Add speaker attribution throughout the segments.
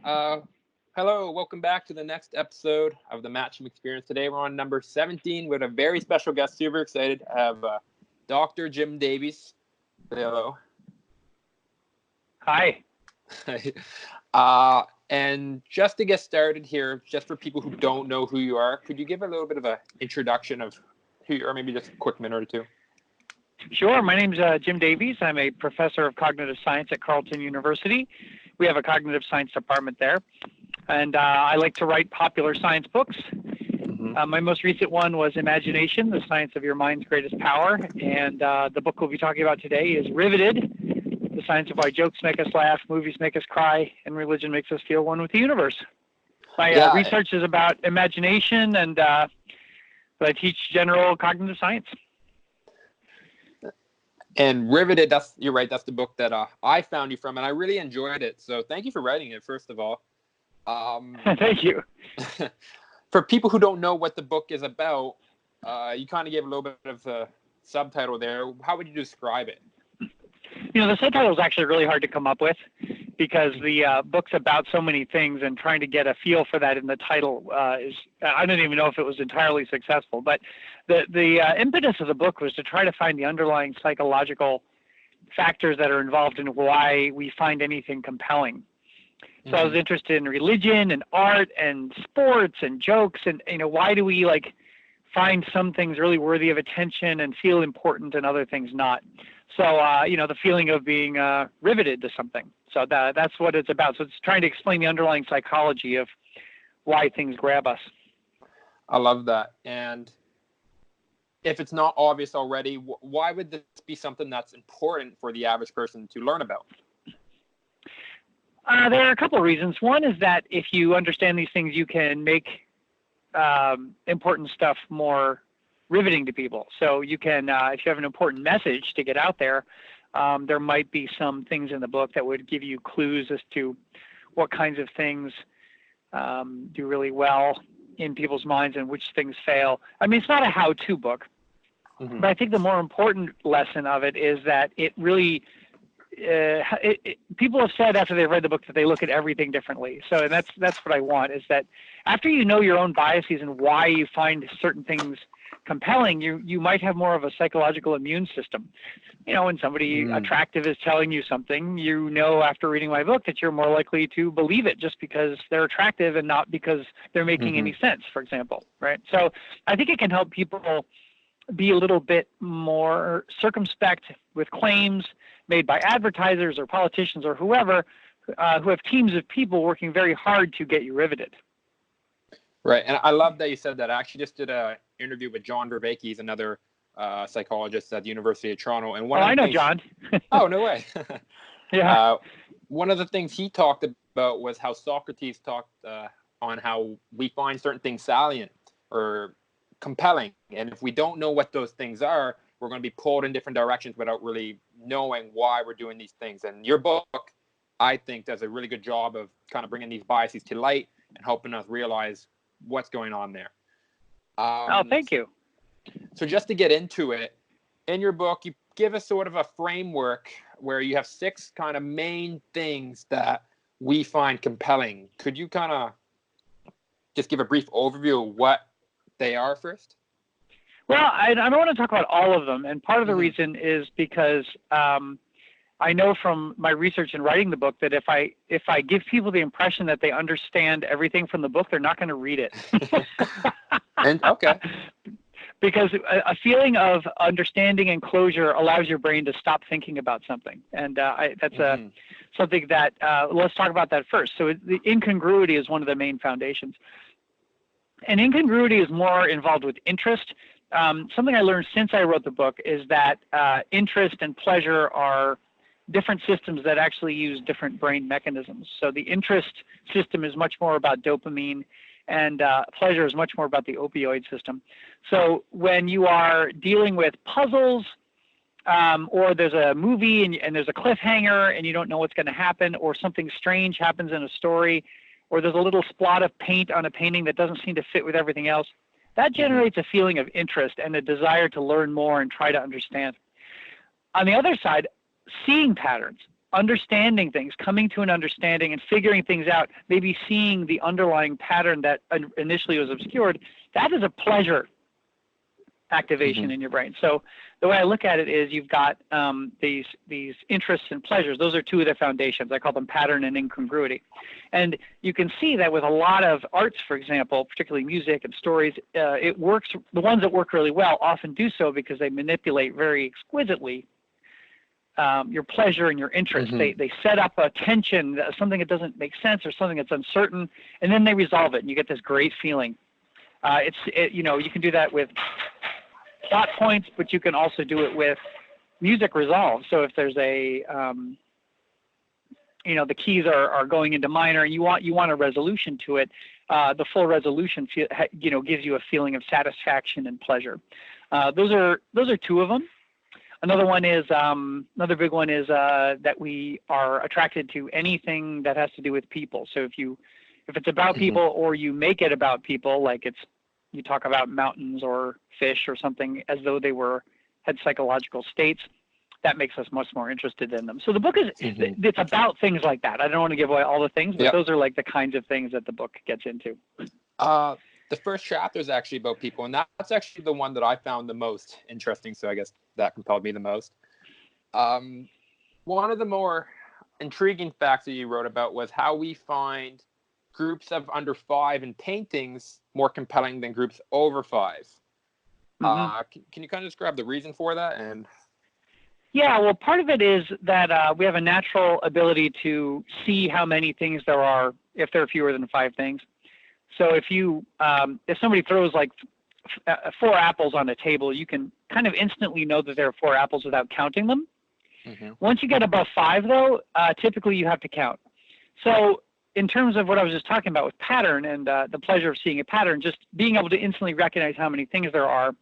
Speaker 1: Uh, Hello, welcome back to the next episode of the Matching Experience. Today we're on number 17 with a very special guest. Super excited. I have Dr. Jim Davies. Say hello.
Speaker 2: Hi.
Speaker 1: And just to get started here, just for people who don't know who you are, could you give a little bit of an introduction of who you are, maybe just a quick minute or two?
Speaker 2: Sure. My name's Jim Davies. I'm a professor of cognitive science at Carleton University. We have a cognitive science department there. And I like to write popular science books. My most recent one was Imagination, the Science of Your Mind's Greatest Power. And the book we'll be talking about today is Riveted, the science of why jokes make us laugh, movies make us cry, and religion makes us feel one with the universe. My research is about imagination, and but I teach general cognitive science.
Speaker 1: And Riveted, you're right, that's the book that I found you from, and I really enjoyed it. So thank you for writing it, first of all.
Speaker 2: Thank you.
Speaker 1: For people who don't know what the book is about, you kind of gave a little bit of a subtitle there. How would you describe it?
Speaker 2: You know, the subtitle is actually really hard to come up with because the book's about so many things, and trying to get a feel for that in the title I don't even know if it was entirely successful. But the impetus of the book was to try to find the underlying psychological factors that are involved in why we find anything compelling. So I was interested in religion and art and sports and jokes, and why do we find some things really worthy of attention and feel important and other things not. So the feeling of being riveted to something. So that's what it's about. So it's trying to explain the underlying psychology of why things grab us.
Speaker 1: I love that. And if it's not obvious already, why would this be something that's important for the average person to learn about?
Speaker 2: There are a couple of reasons. One is that if you understand these things, you can make important stuff more riveting to people. So you can, if you have an important message to get out there, there might be some things in the book that would give you clues as to what kinds of things do really well in people's minds and which things fail. I mean, it's not a how-to book, but I think the more important lesson of it is that it really people have said after they've read the book that they look at everything differently. So that's what I want, is that after you know your own biases and why you find certain things compelling, you might have more of a psychological immune system. When somebody attractive is telling you something, after reading my book that you're more likely to believe it just because they're attractive and not because they're making any sense, for example, right? So I think it can help people be a little bit more circumspect with claims made by advertisers or politicians or whoever who have teams of people working very hard to get you riveted.
Speaker 1: Right. And I love that you said that. I actually just did an interview with John Vervaeke. He's another psychologist at the University of Toronto. And
Speaker 2: I know John.
Speaker 1: Oh, no way.
Speaker 2: Yeah.
Speaker 1: One of the things he talked about was how Socrates talked on how we find certain things salient or compelling. And if we don't know what those things are, we're going to be pulled in different directions without really knowing why we're doing these things. And your book, I think, does a really good job of kind of bringing these biases to light and helping us realize what's going on there.
Speaker 2: Thank you.
Speaker 1: So just to get into it, in your book, you give us sort of a framework where you have 6 kind of main things that we find compelling. Could you kind of just give a brief overview of what they are first?
Speaker 2: Well, I don't want to talk about all of them. And part of the reason is because I know from my research in writing the book that if I give people the impression that they understand everything from the book, they're not going to read it.
Speaker 1: Okay.
Speaker 2: Because a feeling of understanding and closure allows your brain to stop thinking about something. And that's something that, let's talk about that first. So the incongruity is one of the main foundations. And incongruity is more involved with interest. Something I learned since I wrote the book is that interest and pleasure are different systems that actually use different brain mechanisms. So the interest system is much more about dopamine, and pleasure is much more about the opioid system. So when you are dealing with puzzles, or there's a movie and there's a cliffhanger and you don't know what's going to happen, or something strange happens in a story, or there's a little spot of paint on a painting that doesn't seem to fit with everything else, that generates a feeling of interest and a desire to learn more and try to understand. On the other side, seeing patterns, understanding things, coming to an understanding and figuring things out, maybe seeing the underlying pattern that initially was obscured, that is a pleasure activation in your brain. So the way I look at it is you've got these interests and pleasures. Those are two of the foundations. I call them pattern and incongruity. And you can see that with a lot of arts, for example, particularly music and stories, it works. The ones that work really well often do so because they manipulate very exquisitely your pleasure and your interest. They set up a tension, something that doesn't make sense or something that's uncertain, and then they resolve it, and you get this great feeling. You can do that with plot points, but you can also do it with music resolve. So if there's a, the keys are going into minor, and you want a resolution to it, the full resolution, gives you a feeling of satisfaction and pleasure. Those are two of them. Another one is another big one is that we are attracted to anything that has to do with people. So if it's about people, or you make it about people, like you talk about mountains or fish or something as though they had psychological states, that makes us much more interested in them. So the book it's about things like that. I don't want to give away all the things, but those are like the kinds of things that the book gets into.
Speaker 1: The first chapter is actually about people, and that's actually the one that I found the most interesting. So I guess that compelled me the most. One of the more intriguing facts that you wrote about was how we find groups of under 5 in paintings more compelling than groups over 5. Can you kind of describe the reason for that? And
Speaker 2: yeah, well, part of it is that we have a natural ability to see how many things there are if there are fewer than 5 things. So if somebody throws like 4 apples on a table, you can kind of instantly know that there are 4 apples without counting them. Once you get above 5, though, typically you have to count. So in terms of what I was just talking about with pattern and the pleasure of seeing a pattern, just being able to instantly recognize how many things there are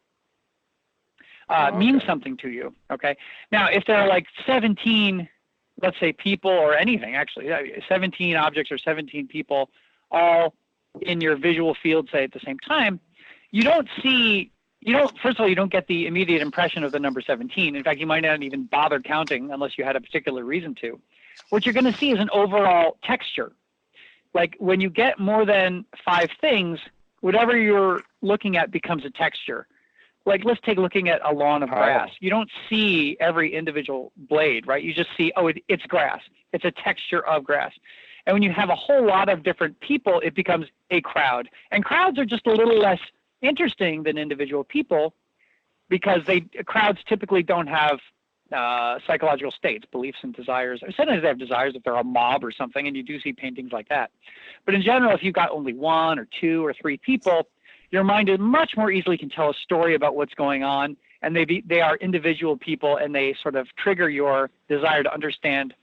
Speaker 2: means something to you. Okay. Now, if there are like 17, let's say people or anything, actually, 17 objects or 17 people all in your visual field, say at the same time, first of all, you don't get the immediate impression of the number 17. In fact, you might not even bother counting unless you had a particular reason to. What you're going to see is an overall texture. Like when you get more than 5 things, whatever you're looking at becomes a texture. Like let's take looking at a lawn of grass. You don't see every individual blade, right? You just see, it's grass. It's a texture of grass. And when you have a whole lot of different people, it becomes a crowd. And crowds are just a little less interesting than individual people because crowds typically don't have psychological states, beliefs and desires. Sometimes they have desires if they're a mob or something, and you do see paintings like that. But in general, if you've got only 1 or 2 or 3 people, your mind much more easily can tell a story about what's going on, and they are individual people, and they sort of trigger your desire to understand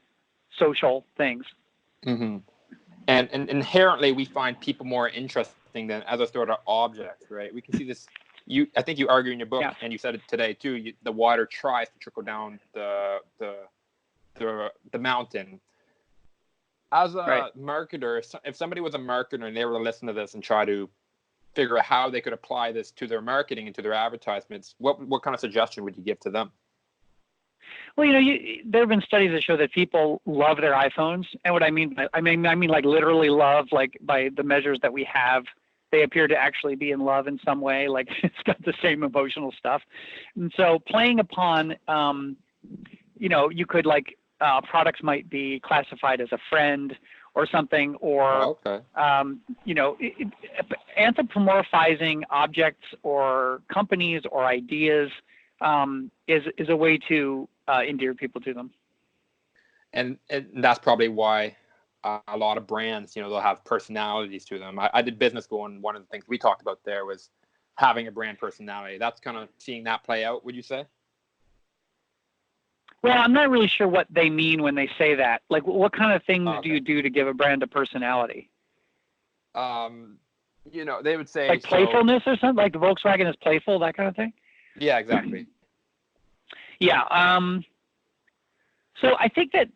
Speaker 2: social things.
Speaker 1: And inherently, we find people more interesting than other sort of objects, right? We can see this. I think you argue in your book, and you said it today too. The water tries to trickle down the mountain. As a marketer, if somebody was a marketer and they were to listen to this and try to figure out how they could apply this to their marketing and to their advertisements, what kind of suggestion would you give to them?
Speaker 2: Well, there have been studies that show that people love their iPhones, and what I mean like literally love, like by the measures that we have, they appear to actually be in love in some way. Like it's got the same emotional stuff, and so playing upon, you could like products might be classified as a friend or something, or anthropomorphizing objects or companies or ideas is a way to endear people to them.
Speaker 1: And that's probably why a lot of brands, they'll have personalities to them. I did business school, and one of the things we talked about there was having a brand personality. That's kind of seeing that play out, would you say?
Speaker 2: Well, I'm not really sure what they mean when they say that. Like, what kind of things do you do to give a brand a personality?
Speaker 1: They would say
Speaker 2: like playfulness or something, like Volkswagen is playful, that kind of thing.
Speaker 1: Yeah, exactly.
Speaker 2: Yeah. So I think that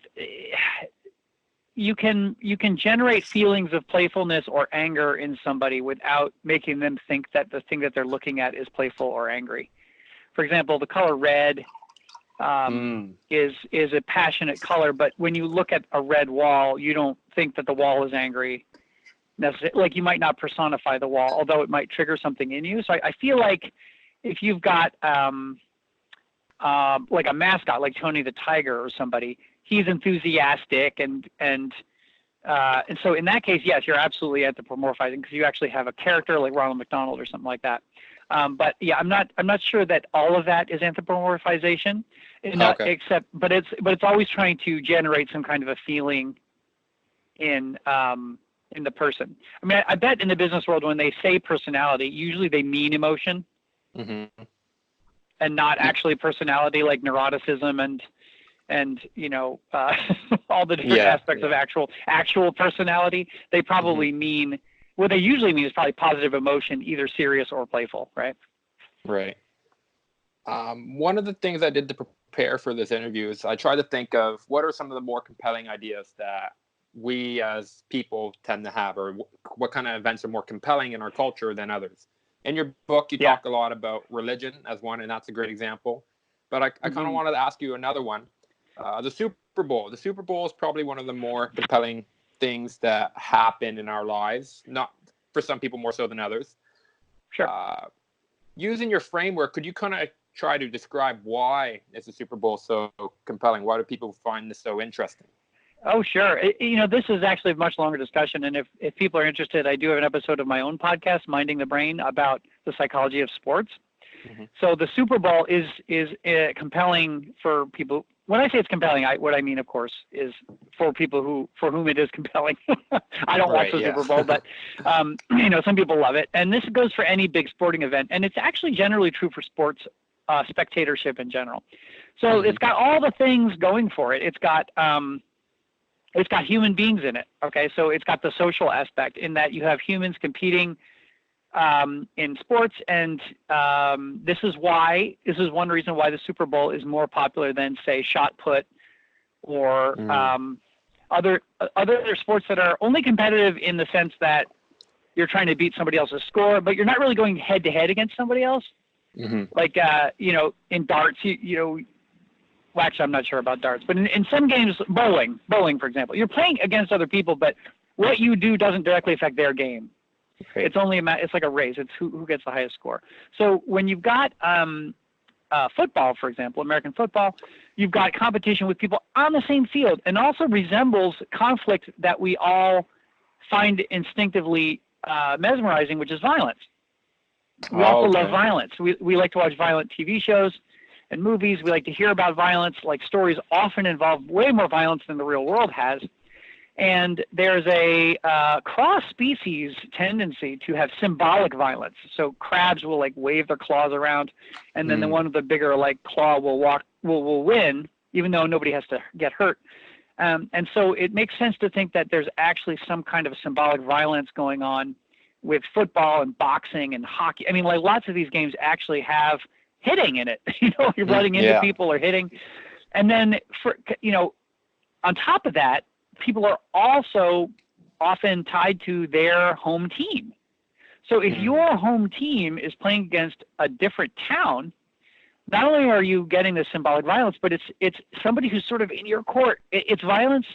Speaker 2: you can generate feelings of playfulness or anger in somebody without making them think that the thing that they're looking at is playful or angry. For example, the color red is a passionate color. But when you look at a red wall, you don't think that the wall is angry necessarily. Like, you might not personify the wall, although it might trigger something in you. So I feel like if you've got like a mascot, like Tony the Tiger or somebody, he's enthusiastic and so in that case, yes, you're absolutely anthropomorphizing, because you actually have a character like Ronald McDonald or something like that. But yeah, I'm not sure that all of that is anthropomorphization, but it's always trying to generate some kind of a feeling in the person. I mean, I bet in the business world, when they say personality, usually they mean emotion, and not actually personality, like neuroticism and all the different aspects of actual personality. They probably mean, what they usually mean is probably positive emotion, either serious or playful, right?
Speaker 1: Right. One of the things I did to prepare for this interview is I tried to think of what are some of the more compelling ideas that we as people tend to have, or what kind of events are more compelling in our culture than others. In your book, you talk a lot about religion as one, and that's a great example. But I kind of wanted to ask you another one. The Super Bowl. The Super Bowl is probably one of the more compelling things that happen in our lives. Not for some people more so than others.
Speaker 2: Sure.
Speaker 1: Using your framework, could you kind of try to describe why is the Super Bowl so compelling? Why do people find this so interesting?
Speaker 2: Oh, sure. This is actually a much longer discussion. And if people are interested, I do have an episode of my own podcast, Minding the Brain, about the psychology of sports. So the Super Bowl is compelling for people. When I say it's compelling, what I mean, of course, is for people for whom it is compelling. I don't watch the Super Bowl, but some people love it. And this goes for any big sporting event. And it's actually generally true for sports spectatorship in general. So it's got all the things going for it. It's got human beings in it. Okay, so it's got the social aspect in that you have humans competing in sports, and this is one reason why the Super Bowl is more popular than, say, shot put or other sports that are only competitive in the sense that you're trying to beat somebody else's score, but you're not really going head to head against somebody else. Like in darts, well, actually, I'm not sure about darts, but in some games, bowling, for example, you're playing against other people, but what you do doesn't directly affect their game. Right. It's like a race. It's who gets the highest score. So when you've got football, for example, American football, you've got competition with people on the same field, and also resembles conflict that we all find instinctively mesmerizing, which is violence. We also love violence. We like to watch violent TV shows and movies. We like to hear about violence. Like, stories often involve way more violence than the real world has. And there's a cross-species tendency to have symbolic violence. So crabs will like wave their claws around, and then the one with the bigger like claw will win, even though nobody has to get hurt. And so it makes sense to think that there's actually some kind of symbolic violence going on with football and boxing and hockey. I mean, like, lots of these games actually have hitting in it. You're running into people or hitting. And then on top of that, people are also often tied to their home team. So if your home team is playing against a different town, not only are you getting the symbolic violence, but it's somebody who's sort of in your court. It's violence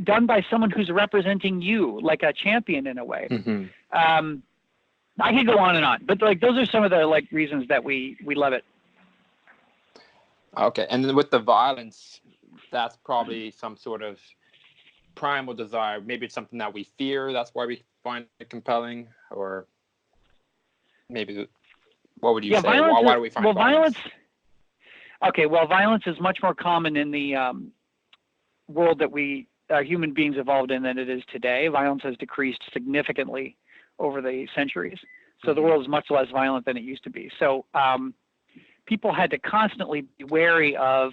Speaker 2: done by someone who's representing you, like a champion in a way. I could go on and on, but like, those are some of the like reasons that we love it.
Speaker 1: Okay, and then with the violence, that's probably some sort of primal desire. Maybe it's something that we fear. That's why we find it compelling, or maybe what would you say? Why do we find violence?
Speaker 2: Okay, well, violence is much more common in the world that we human beings evolved in than it is today. Violence has decreased significantly over the centuries. So the world is much less violent than it used to be. So people had to constantly be wary of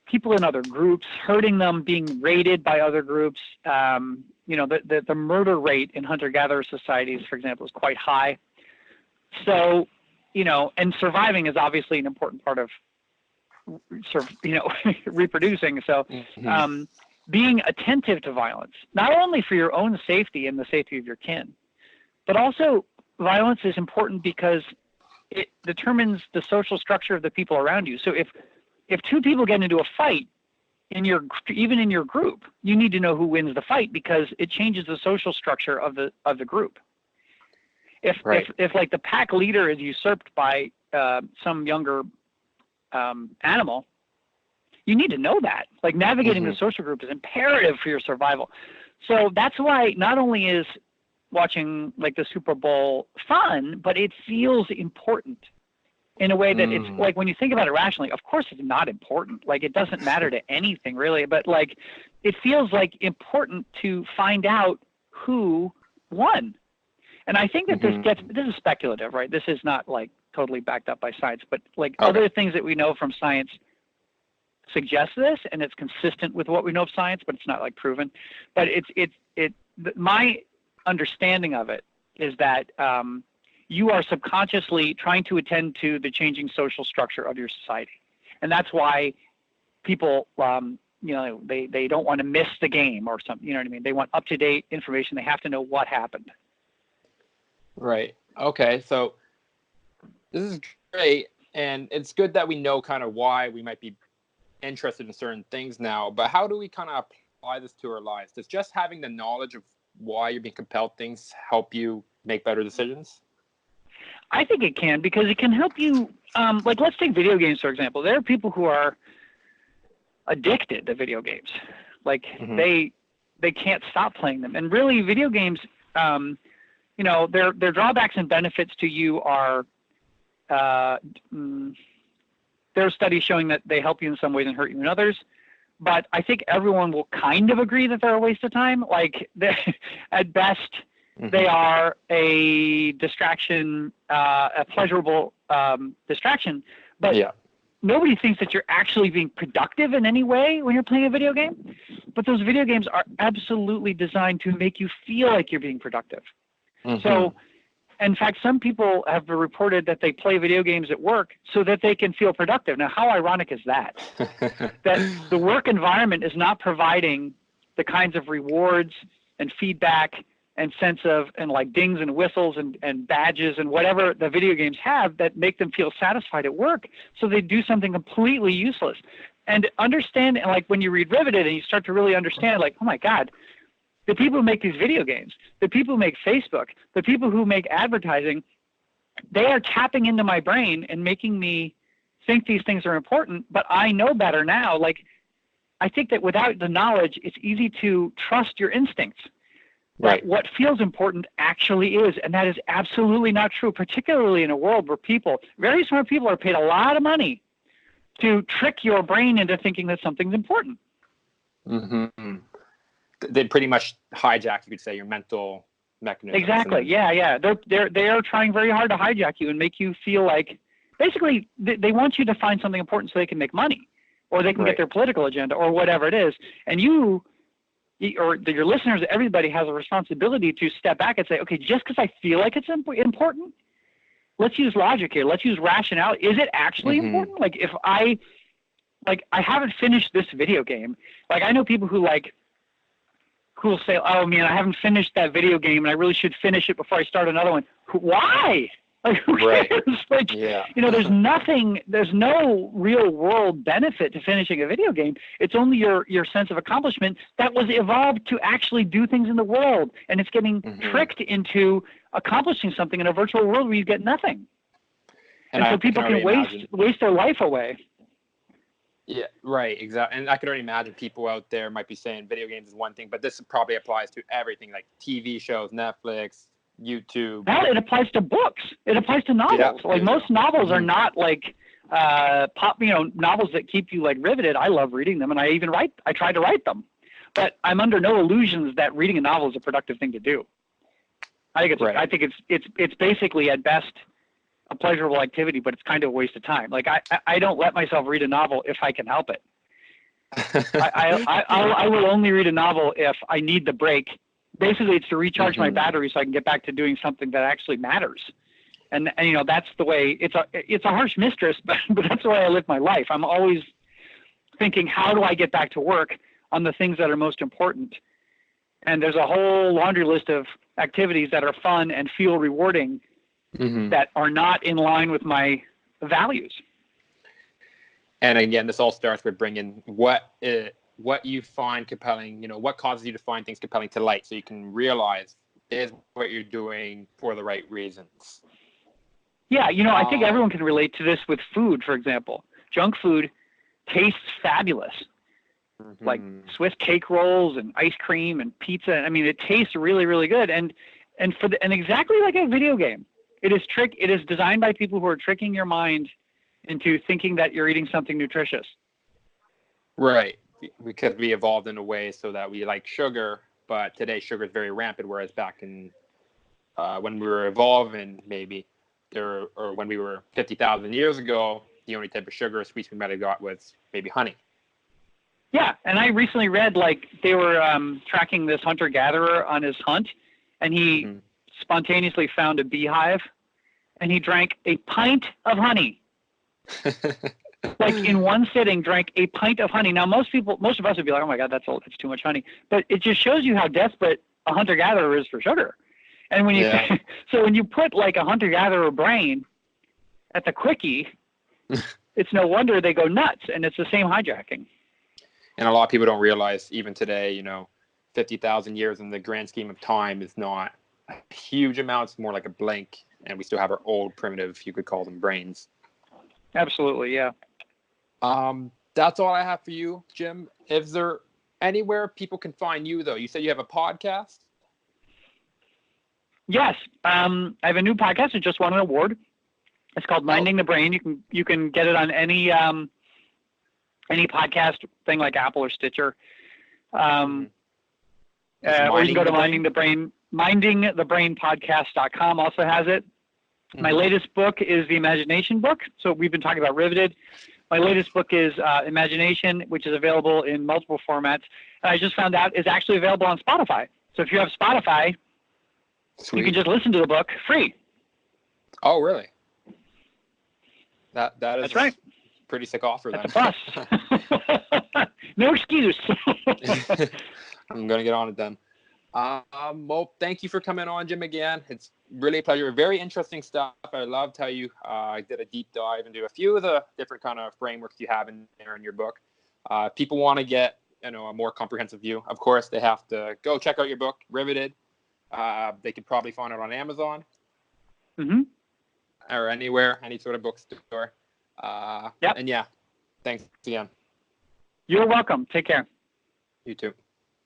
Speaker 2: people in other groups, hurting them, being raided by other groups. The murder rate in hunter-gatherer societies, for example, is quite high. So, and surviving is obviously an important part of, reproducing. So being attentive to violence, not only for your own safety and the safety of your kin, but also violence is important because it determines the social structure of the people around you. So if two people get into a fight even in your group, you need to know who wins the fight because it changes the social structure of the group. If like the pack leader is usurped by some younger animal, you need to know that. Like navigating the social group is imperative for your survival. So that's why not only is watching like the Super Bowl fun, but it feels important in a way that it's like when you think about it rationally, of course it's not important. Like it doesn't matter to anything really, but like it feels like important to find out who won. And I think that this is speculative, right? This is not like totally backed up by science, but like other things that we know from science suggest this, and it's consistent with what we know of science, but it's not like proven. But my understanding of it is that you are subconsciously trying to attend to the changing social structure of your society, and that's why people, they don't want to miss the game or something. You know what I mean? They want up-to-date information. They have to know what happened.
Speaker 1: Right. Okay. So this is great, and it's good that we know kind of why we might be interested in certain things now. But how do we kind of apply this to our lives? Does just having the knowledge of why you're being compelled things help you make better decisions?
Speaker 2: I think it can, because it can help you. Like, let's take video games, for example. There are people who are addicted to video games. Like they can't stop playing them. And really, video games, their drawbacks and benefits to you are, there are studies showing that they help you in some ways and hurt you in others. But I think everyone will kind of agree that they're a waste of time. Like, at best, they are a distraction, a pleasurable distraction. But nobody thinks that you're actually being productive in any way when you're playing a video game. But those video games are absolutely designed to make you feel like you're being productive. So, in fact, some people have reported that they play video games at work so that they can feel productive. Now, how ironic is that? That the work environment is not providing the kinds of rewards and feedback and sense of, and like dings and whistles and badges and whatever the video games have that make them feel satisfied at work. So they do something completely useless. And understand, and like when you read Riveted and you start to really understand, like, oh my God, the people who make these video games, the people who make Facebook, the people who make advertising, they are tapping into my brain and making me think these things are important, but I know better now. Like, I think that without the knowledge, it's easy to trust your instincts. Right. What feels important actually is, and that is absolutely not true, particularly in a world where very smart people are paid a lot of money to trick your brain into thinking that something's important.
Speaker 1: They pretty much hijack, you could say, your mental mechanism.
Speaker 2: Exactly. Yeah. They are trying very hard to hijack you and make you feel like, basically, they want you to find something important so they can make money, or they can get their political agenda, or whatever it is. And you, or your listeners, everybody has a responsibility to step back and say, okay, just because I feel like it's important, let's use logic here. Let's use rationale. Is it actually important? Like, if I haven't finished this video game, like, I know people who will say, oh man, I haven't finished that video game and I really should finish it before I start another one. Why? Like, who cares? Like, there's no real world benefit to finishing a video game. It's only your sense of accomplishment that was evolved to actually do things in the world. And it's getting tricked into accomplishing something in a virtual world where you get nothing. And so people can waste their life away.
Speaker 1: Yeah, right, exactly. And I could already imagine people out there might be saying video games is one thing, but this probably applies to everything, like TV shows, Netflix, YouTube.
Speaker 2: Well, it applies to books. It applies to novels. Most novels are not like novels that keep you like riveted. I love reading them, and I try to write them. But I'm under no illusions that reading a novel is a productive thing to do. I think it's basically at best a pleasurable activity, but it's kind of a waste of time. Like, I don't let myself read a novel if I can help it. I will only read a novel if I need the break. Basically, it's to recharge my battery so I can get back to doing something that actually matters. And that's the way. It's a harsh mistress, but that's the way I live my life. I'm always thinking, how do I get back to work on the things that are most important? And there's a whole laundry list of activities that are fun and feel rewarding that are not in line with my values.
Speaker 1: And again, this all starts with bringing what you find compelling, what causes you to find things compelling to light, so you can realize is what you're doing for the right reasons.
Speaker 2: Yeah, I think everyone can relate to this with food, for example. Junk food tastes fabulous. Like Swiss cake rolls and ice cream and pizza. I mean, it tastes really, really good. And exactly like a video game. It is designed by people who are tricking your mind into thinking that you're eating something nutritious.
Speaker 1: Right. Because we evolved in a way so that we like sugar, but today sugar is very rampant, whereas back in when we were evolving, maybe or when we were 50,000 years ago, the only type of sugar or sweets we might have got was maybe honey.
Speaker 2: Yeah, and I recently read they were tracking this hunter-gatherer on his hunt, and he spontaneously found a beehive, and he drank a pint of honey. In one sitting, drank a pint of honey. Now, most of us would be like, "Oh my God, that's too much honey." But it just shows you how desperate a hunter-gatherer is for sugar. And when you when you put a hunter-gatherer brain at the quickie, it's no wonder they go nuts, and it's the same hijacking.
Speaker 1: And a lot of people don't realize, even today, 50,000 years in the grand scheme of time is not a huge amount. It's more like a blink, and we still have our old primitive, you could call them, brains.
Speaker 2: Absolutely, yeah.
Speaker 1: That's all I have for you, Jim. Is there anywhere people can find you, though? You said you have a podcast?
Speaker 2: Yes. I have a new podcast. It just won an award. It's called Minding the Brain. You can get it on any podcast thing like Apple or Stitcher. Or you can go to mindingthebrainpodcast.com also has it. My latest book is the Imagination book. So we've been talking about Riveted. My latest book is Imagination, which is available in multiple formats. And I just found out is actually available on Spotify. So if you have Spotify, you can just listen to the book free.
Speaker 1: Oh, really? That's
Speaker 2: right.
Speaker 1: Pretty sick offer then.
Speaker 2: That's a plus. No excuse.
Speaker 1: I'm going to get on it then. Well, thank you for coming on, Jim, again. It's really a pleasure. Very interesting stuff. I loved how you did a deep dive into a few of the different kind of frameworks you have in there in your book. People want to get a more comprehensive view. Of course, they have to go check out your book, Riveted. They could probably find it on Amazon. Or anywhere, any sort of bookstore. And yeah, thanks again.
Speaker 2: You're welcome. Take care.
Speaker 1: You too.